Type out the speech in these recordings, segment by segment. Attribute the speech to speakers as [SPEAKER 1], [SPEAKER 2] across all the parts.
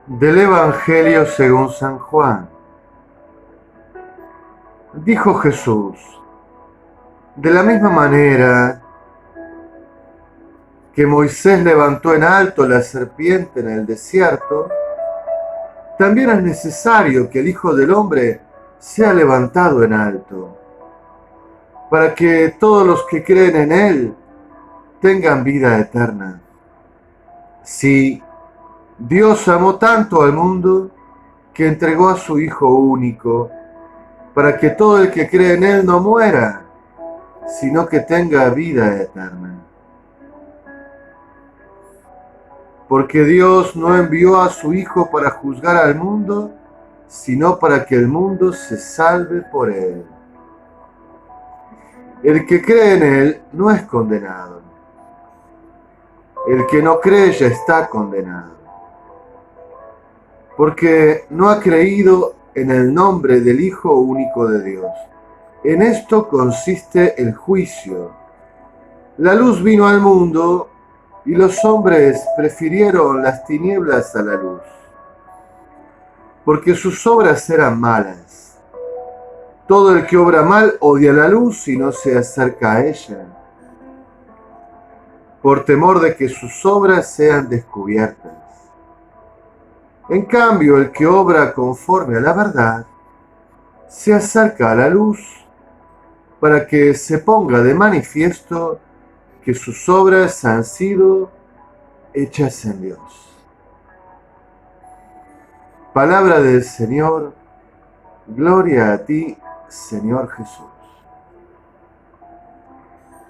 [SPEAKER 1] Del Evangelio según San Juan. Dijo Jesús: de la misma manera que Moisés levantó en alto la serpiente en el desierto, también es necesario que el Hijo del Hombre sea levantado en alto, para que todos los que creen en Él tengan vida eterna. Sí, Dios amó tanto al mundo que entregó a su Hijo único, para que todo el que cree en Él no muera, sino que tenga vida eterna. Porque Dios no envió a su Hijo para juzgar al mundo, sino para que el mundo se salve por Él. El que cree en Él no es condenado. El que no cree ya está condenado, porque no ha creído en el nombre del Hijo único de Dios. En esto consiste el juicio. La luz vino al mundo y los hombres prefirieron las tinieblas a la luz, porque sus obras eran malas. Todo el que obra mal odia la luz y no se acerca a ella, por temor de que sus obras sean descubiertas. En cambio, el que obra conforme a la verdad se acerca a la luz, para que se ponga de manifiesto que sus obras han sido hechas en Dios. Palabra del Señor. Gloria a ti, Señor Jesús.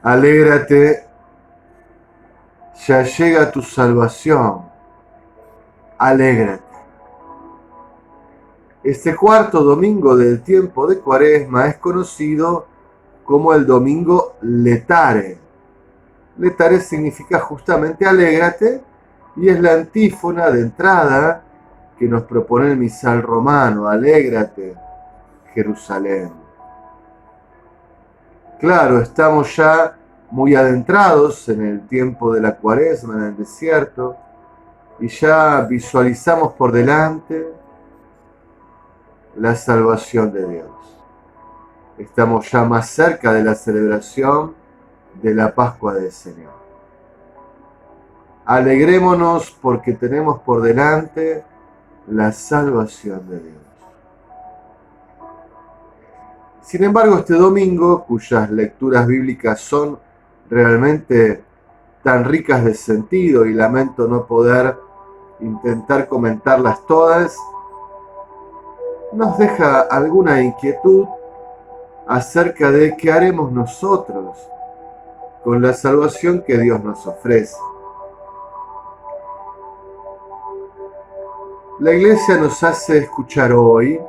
[SPEAKER 1] Alégrate, ya llega tu salvación. Alégrate. Este cuarto domingo del tiempo de Cuaresma es conocido como el domingo Letare. Letare significa justamente alégrate y es la antífona de entrada que nos propone el misal romano. Alégrate, Jerusalén. Claro, estamos ya muy adentrados en el tiempo de la Cuaresma, en el desierto, y ya visualizamos por delante la salvación de Dios. Estamos ya más cerca de la celebración de la Pascua del Señor. Alegrémonos porque tenemos por delante la salvación de Dios. Sin embargo, este domingo, cuyas lecturas bíblicas son realmente tan ricas de sentido y lamento no poder intentar comentarlas todas, nos deja alguna inquietud acerca de qué haremos nosotros con la salvación que Dios nos ofrece. La Iglesia nos hace escuchar hoy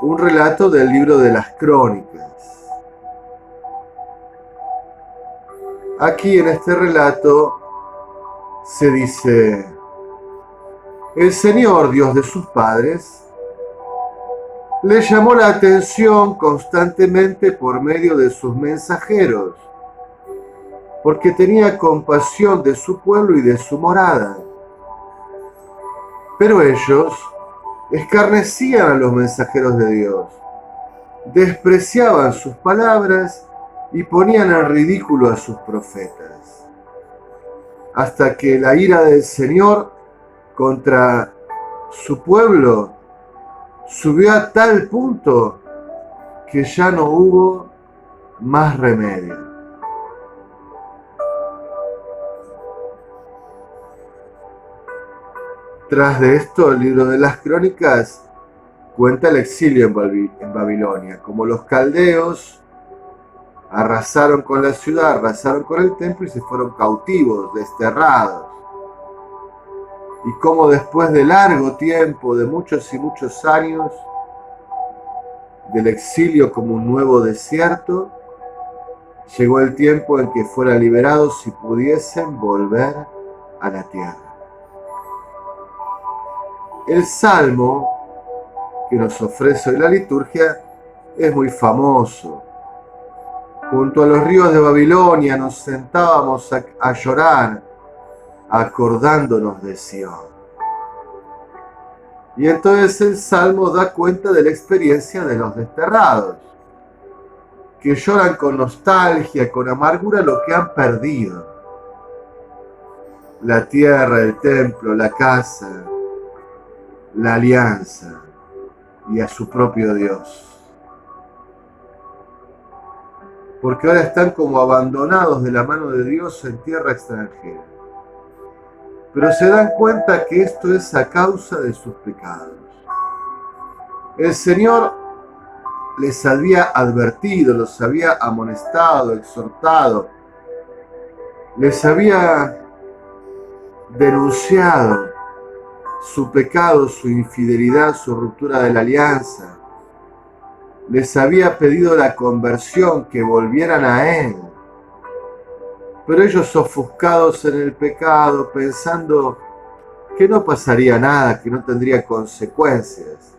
[SPEAKER 1] un relato del libro de las Crónicas. Aquí en este relato se dice: el Señor, Dios de sus padres, le llamó la atención constantemente por medio de sus mensajeros, porque tenía compasión de su pueblo y de su morada. Pero ellos escarnecían a los mensajeros de Dios, despreciaban sus palabras y ponían en ridículo a sus profetas, hasta que la ira del Señor contra su pueblo subió a tal punto que ya no hubo más remedio. Tras de esto, el libro de las Crónicas cuenta el exilio en Babilonia, como los caldeos arrasaron con la ciudad, arrasaron con el templo y se fueron cautivos, desterrados. Y como después de largo tiempo, de muchos y muchos años, del exilio como un nuevo desierto, llegó el tiempo en que fueran liberados y pudiesen volver a la tierra. El salmo que nos ofrece hoy la liturgia es muy famoso. Junto a los ríos de Babilonia nos sentábamos a llorar, acordándonos de Sion. Y entonces el Salmo da cuenta de la experiencia de los desterrados, que lloran con nostalgia, con amargura lo que han perdido. La tierra, el templo, la casa, la alianza y a su propio Dios. Porque ahora están como abandonados de la mano de Dios en tierra extranjera. Pero se dan cuenta que esto es a causa de sus pecados. El Señor les había advertido, los había amonestado, exhortado, les había denunciado su pecado, su infidelidad, su ruptura de la alianza. Les había pedido la conversión, que volvieran a Él. Pero ellos, ofuscados en el pecado, pensando que no pasaría nada, que no tendría consecuencias,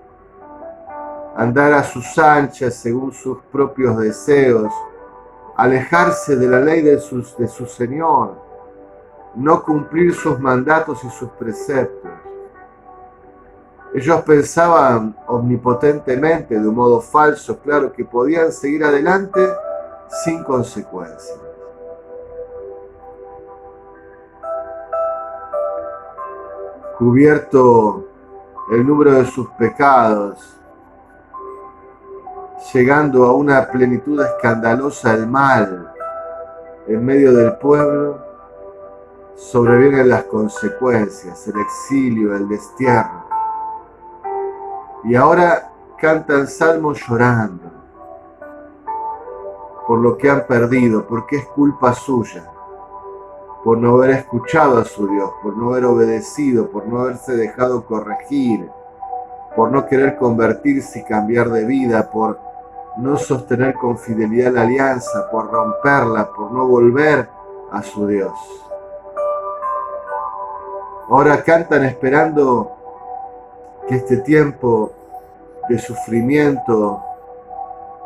[SPEAKER 1] andar a sus anchas según sus propios deseos, alejarse de la ley de su Señor, no cumplir sus mandatos y sus preceptos. Ellos pensaban omnipotentemente, de un modo falso, claro, que podían seguir adelante sin consecuencias. Cubierto el número de sus pecados, llegando a una plenitud escandalosa del mal en medio del pueblo, sobrevienen las consecuencias, el exilio, el destierro. Y ahora cantan salmos llorando por lo que han perdido, porque es culpa suya, por no haber escuchado a su Dios, por no haber obedecido, por no haberse dejado corregir, por no querer convertirse y cambiar de vida, por no sostener con fidelidad la alianza, por romperla, por no volver a su Dios. Ahora cantan esperando que este tiempo de sufrimiento,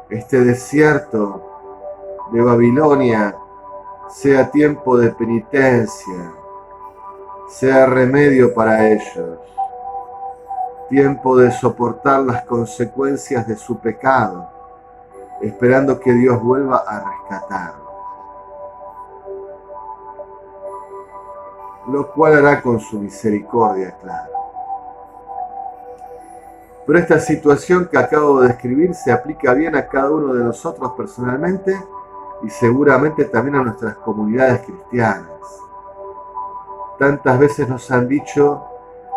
[SPEAKER 1] este desierto de Babilonia, sea tiempo de penitencia, sea remedio para ellos, tiempo de soportar las consecuencias de su pecado, esperando que Dios vuelva a rescatarlos, lo cual hará con su misericordia, claro. Pero esta situación que acabo de describir se aplica bien a cada uno de nosotros personalmente y seguramente también a nuestras comunidades cristianas. Tantas veces nos han dicho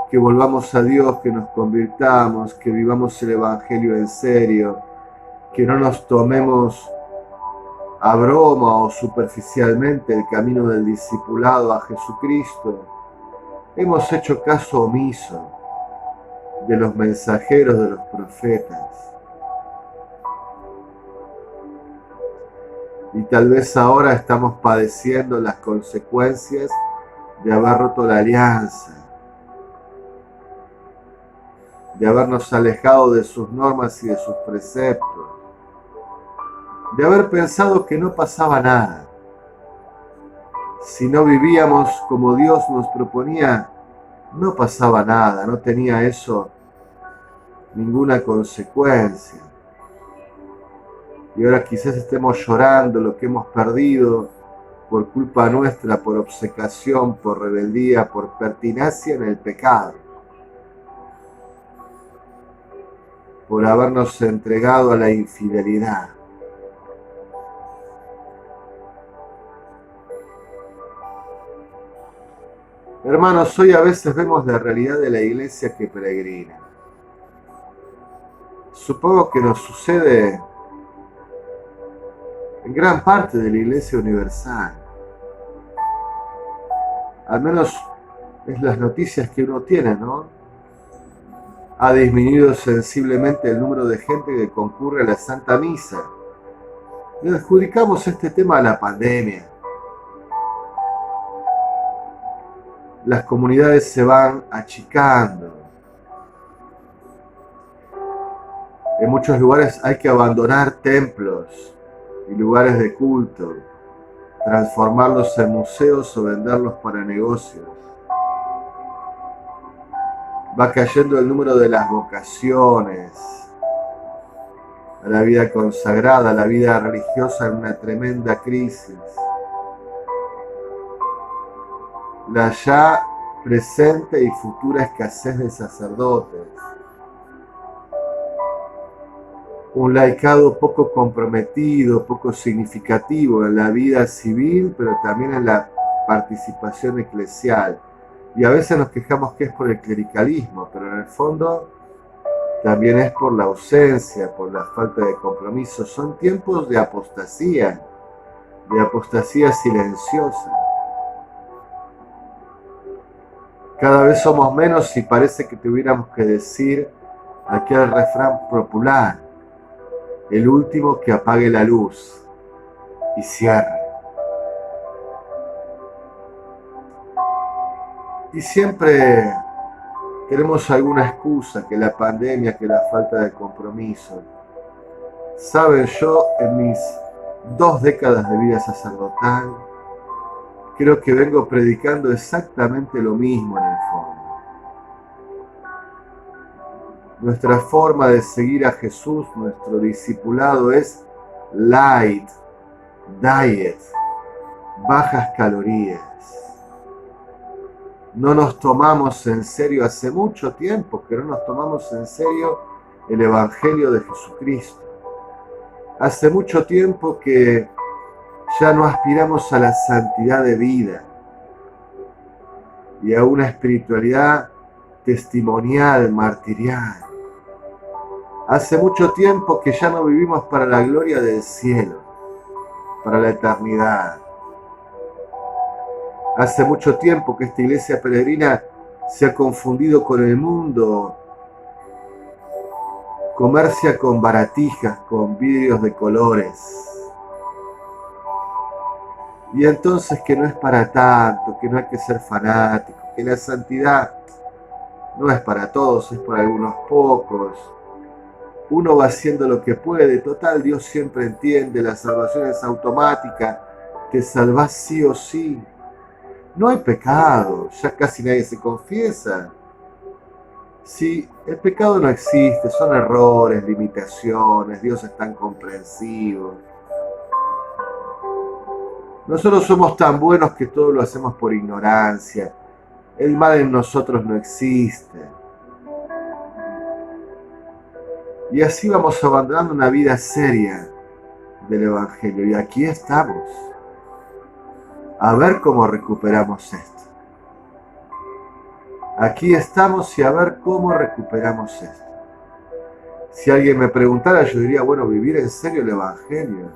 [SPEAKER 1] que volvamos a Dios, que nos convirtamos, que vivamos el Evangelio en serio, que no nos tomemos a broma o superficialmente el camino del discipulado a Jesucristo. Hemos hecho caso omiso de los mensajeros, de los profetas. Y tal vez ahora estamos padeciendo las consecuencias de haber roto la alianza, de habernos alejado de sus normas y de sus preceptos, de haber pensado que no pasaba nada. Si no vivíamos como Dios nos proponía, no pasaba nada, no tenía eso ninguna consecuencia. Y ahora quizás estemos llorando lo que hemos perdido por culpa nuestra, por obcecación, por rebeldía, por pertinacia en el pecado, por habernos entregado a la infidelidad. Hermanos, hoy a veces vemos la realidad de la iglesia que peregrina. Supongo que nos sucede en gran parte de la iglesia universal. Al menos es las noticias que uno tiene, ¿no? Ha disminuido sensiblemente el número de gente que concurre a la Santa Misa. Le adjudicamos este tema a la pandemia. Las comunidades se van achicando. En muchos lugares hay que abandonar templos y lugares de culto, transformarlos en museos o venderlos para negocios. Va cayendo el número de las vocaciones a la vida consagrada, a la vida religiosa en una tremenda crisis. La ya presente y futura escasez de sacerdotes. Un laicado poco comprometido, poco significativo en la vida civil, pero también en la participación eclesial. Y a veces nos quejamos que es por el clericalismo, pero en el fondo también es por la ausencia, por la falta de compromiso. Son tiempos de apostasía silenciosa. Cada vez somos menos y parece que tuviéramos que decir aquel refrán popular: el último que apague la luz y cierre. Y siempre tenemos alguna excusa, que la pandemia, que la falta de compromiso. Saben, yo en mis 2 décadas de vida sacerdotal, creo que vengo predicando exactamente lo mismo en el fondo. Nuestra forma de seguir a Jesús, nuestro discipulado es light, diet, bajas calorías. No nos tomamos en serio, hace mucho tiempo que no nos tomamos en serio el Evangelio de Jesucristo. Hace mucho tiempo que ya no aspiramos a la santidad de vida y a una espiritualidad testimonial, martirial. Hace mucho tiempo que ya no vivimos para la gloria del cielo, para la eternidad. Hace mucho tiempo que esta iglesia peregrina se ha confundido con el mundo, comercia con baratijas, con vidrios de colores. Y entonces que no es para tanto, que no hay que ser fanático, que la santidad no es para todos, es para algunos pocos. Uno va haciendo lo que puede, total, Dios siempre entiende, la salvación es automática, te salvás sí o sí. No hay pecado, ya casi nadie se confiesa. Sí, el pecado no existe, son errores, limitaciones, Dios es tan comprensivo. Nosotros somos tan buenos que todo lo hacemos por ignorancia. El mal en nosotros no existe. Y así vamos abandonando una vida seria del Evangelio. Y aquí estamos. A ver cómo recuperamos esto. Aquí estamos y a ver cómo recuperamos esto. Si alguien me preguntara, yo diría, bueno, vivir en serio el Evangelio.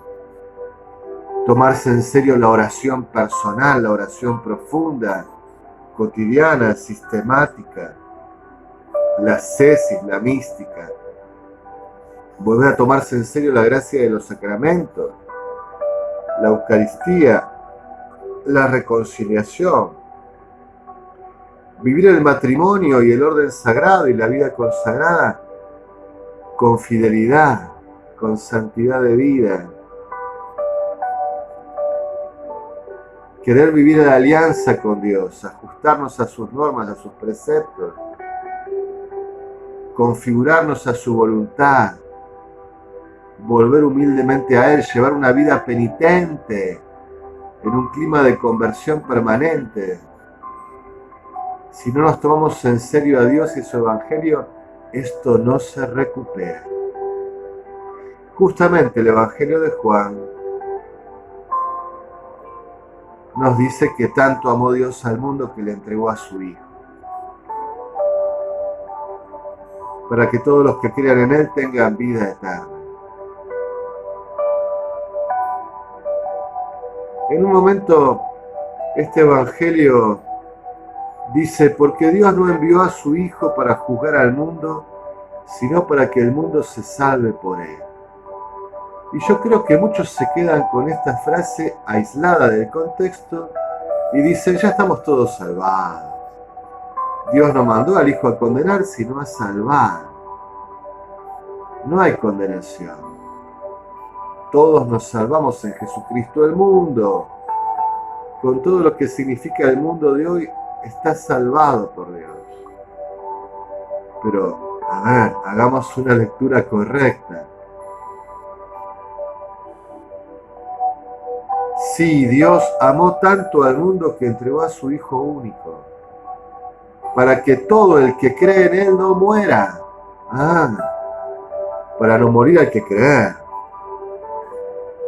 [SPEAKER 1] Tomarse en serio la oración personal, la oración profunda, cotidiana, sistemática, la ascesis, la mística. Volver a tomarse en serio la gracia de los sacramentos, la Eucaristía, la reconciliación. Vivir el matrimonio y el orden sagrado y la vida consagrada con fidelidad, con santidad de vida. Querer vivir en alianza con Dios, ajustarnos a sus normas, a sus preceptos, configurarnos a su voluntad, volver humildemente a Él, llevar una vida penitente en un clima de conversión permanente. Si no nos tomamos en serio a Dios y su Evangelio, esto no se recupera. Justamente el Evangelio de Juan nos dice que tanto amó Dios al mundo que le entregó a su Hijo, para que todos los que crean en Él tengan vida eterna. En un momento, este Evangelio dice, porque Dios no envió a su Hijo para juzgar al mundo, sino para que el mundo se salve por Él. Y yo creo que muchos se quedan con esta frase aislada del contexto y dicen, ya estamos todos salvados. Dios no mandó al Hijo a condenar, sino a salvar. No hay condenación. Todos nos salvamos en Jesucristo. El mundo, con todo lo que significa el mundo de hoy, está salvado por Dios. Pero, a ver, hagamos una lectura correcta. Sí, Dios amó tanto al mundo que entregó a su Hijo único, para que todo el que cree en Él no muera. Para no morir hay que creer,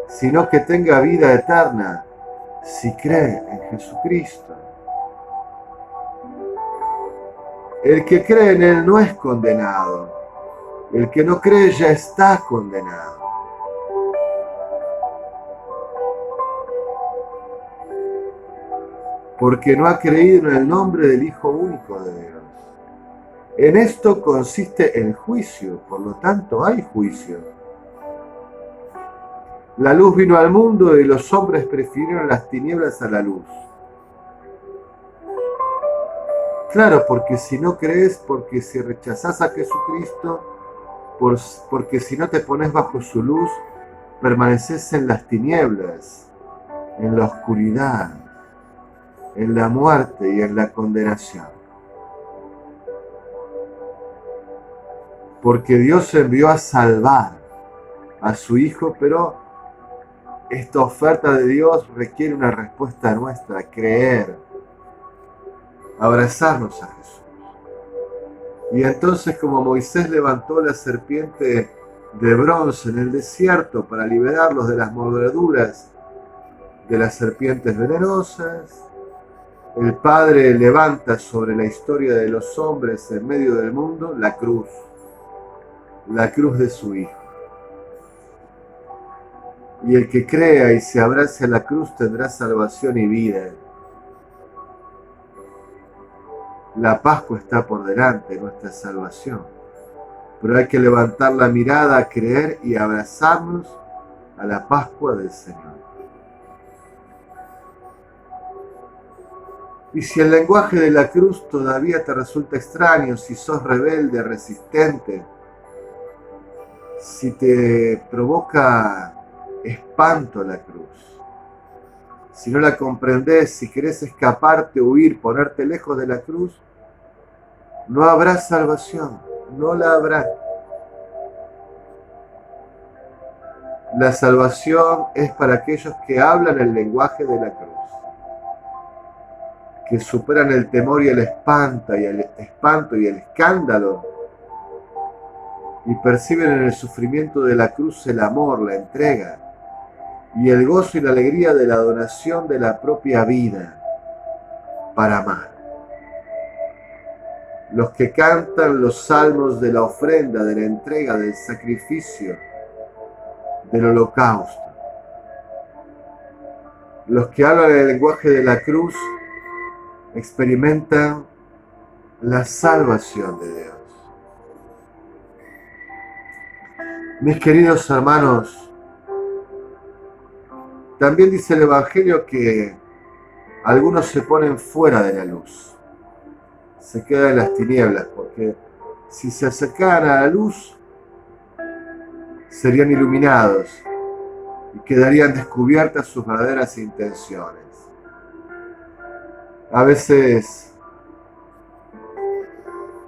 [SPEAKER 1] sino que tenga vida eterna, si cree en Jesucristo. El que cree en Él no es condenado, el que no cree ya está condenado. Porque no ha creído en el nombre del Hijo único de Dios. En esto consiste el juicio, por lo tanto hay juicio. La luz vino al mundo y los hombres prefirieron las tinieblas a la luz. Claro, porque si no crees, porque si rechazás a Jesucristo, porque si no te pones bajo su luz, permaneces en las tinieblas, en la oscuridad, en la muerte y en la condenación. Porque Dios envió a salvar a su Hijo, pero esta oferta de Dios requiere una respuesta nuestra, creer, abrazarnos a Jesús. Y entonces, como Moisés levantó la serpiente de bronce en el desierto para liberarlos de las mordeduras de las serpientes venenosas, el Padre levanta sobre la historia de los hombres en medio del mundo la cruz de su Hijo. Y el que crea y se abrace a la cruz tendrá salvación y vida. La Pascua está por delante, nuestra salvación. Pero hay que levantar la mirada, creer y abrazarnos a la Pascua del Señor. Y si el lenguaje de la cruz todavía te resulta extraño, si sos rebelde, resistente, si te provoca espanto la cruz, si no la comprendés, si querés escaparte, huir, ponerte lejos de la cruz, no habrá salvación, no la habrá. La salvación es para aquellos que hablan el lenguaje de la cruz, que superan el temor y el espanto y el escándalo y perciben en el sufrimiento de la cruz el amor, la entrega y el gozo y la alegría de la donación de la propia vida para amar. Los que cantan los salmos de la ofrenda, de la entrega, del sacrificio, del holocausto. Los que hablan el lenguaje de la cruz experimentan la salvación de Dios. Mis queridos hermanos, también dice el Evangelio que algunos se ponen fuera de la luz, se quedan en las tinieblas, porque si se acercaran a la luz, serían iluminados y quedarían descubiertas sus verdaderas intenciones. A veces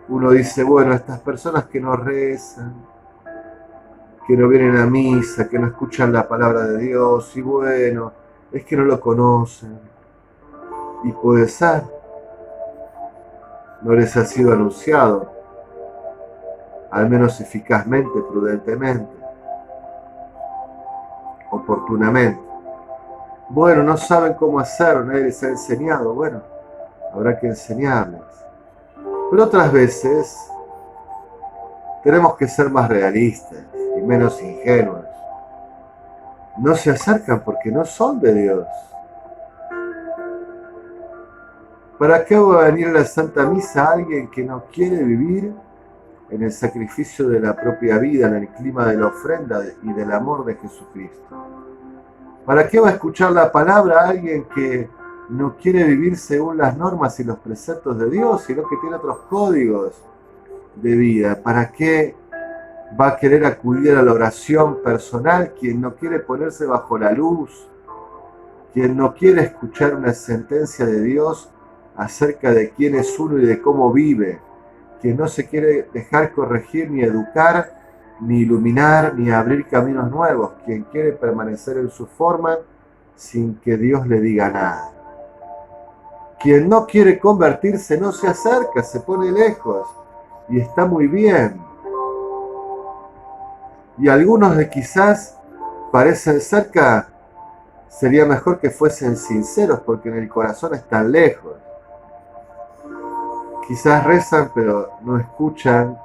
[SPEAKER 1] uno dice, bueno, estas personas que no rezan, que no vienen a misa, que no escuchan la palabra de Dios, y bueno, es que no lo conocen. Y puede ser, no les ha sido anunciado, al menos eficazmente, prudentemente, oportunamente. Bueno, no saben cómo hacerlo, nadie les ha enseñado, bueno, habrá que enseñarles. Pero otras veces tenemos que ser más realistas y menos ingenuos. No se acercan porque no son de Dios. ¿Para qué va a venir a la Santa Misa alguien que no quiere vivir en el sacrificio de la propia vida, en el clima de la ofrenda y del amor de Jesucristo? ¿Para qué va a escuchar la palabra a alguien que no quiere vivir según las normas y los preceptos de Dios, sino que tiene otros códigos de vida? ¿Para qué va a querer acudir a la oración personal quien no quiere ponerse bajo la luz, quien no quiere escuchar una sentencia de Dios acerca de quién es uno y de cómo vive, quien no se quiere dejar corregir ni educar, ni iluminar, ni abrir caminos nuevos, quien quiere permanecer en su forma sin que Dios le diga nada. Quien no quiere convertirse no se acerca, se pone lejos, y está muy bien. Y algunos de quizás parecen cerca, sería mejor que fuesen sinceros, porque en el corazón están lejos. Quizás rezan, pero no escuchan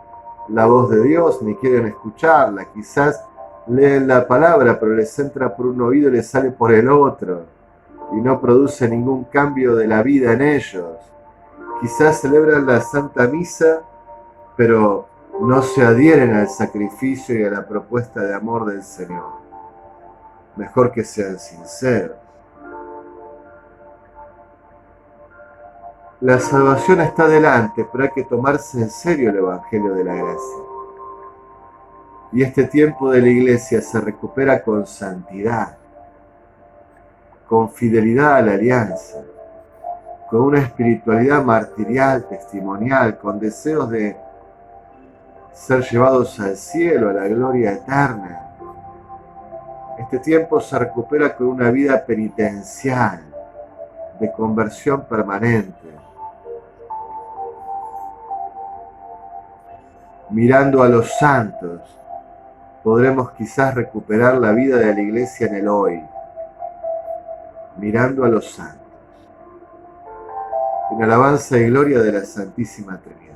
[SPEAKER 1] la voz de Dios, ni quieren escucharla. Quizás leen la palabra, pero les entra por un oído y les sale por el otro, y no produce ningún cambio de la vida en ellos. Quizás celebran la Santa Misa, pero no se adhieren al sacrificio y a la propuesta de amor del Señor. Mejor que sean sinceros. La salvación está delante, pero hay que tomarse en serio el Evangelio de la Gracia. Y este tiempo de la Iglesia se recupera con santidad, con fidelidad a la alianza, con una espiritualidad martirial, testimonial, con deseos de ser llevados al cielo, a la gloria eterna. Este tiempo se recupera con una vida penitencial, de conversión permanente. Mirando a los santos, podremos quizás recuperar la vida de la Iglesia en el hoy. Mirando a los santos, en alabanza y gloria de la Santísima Trinidad.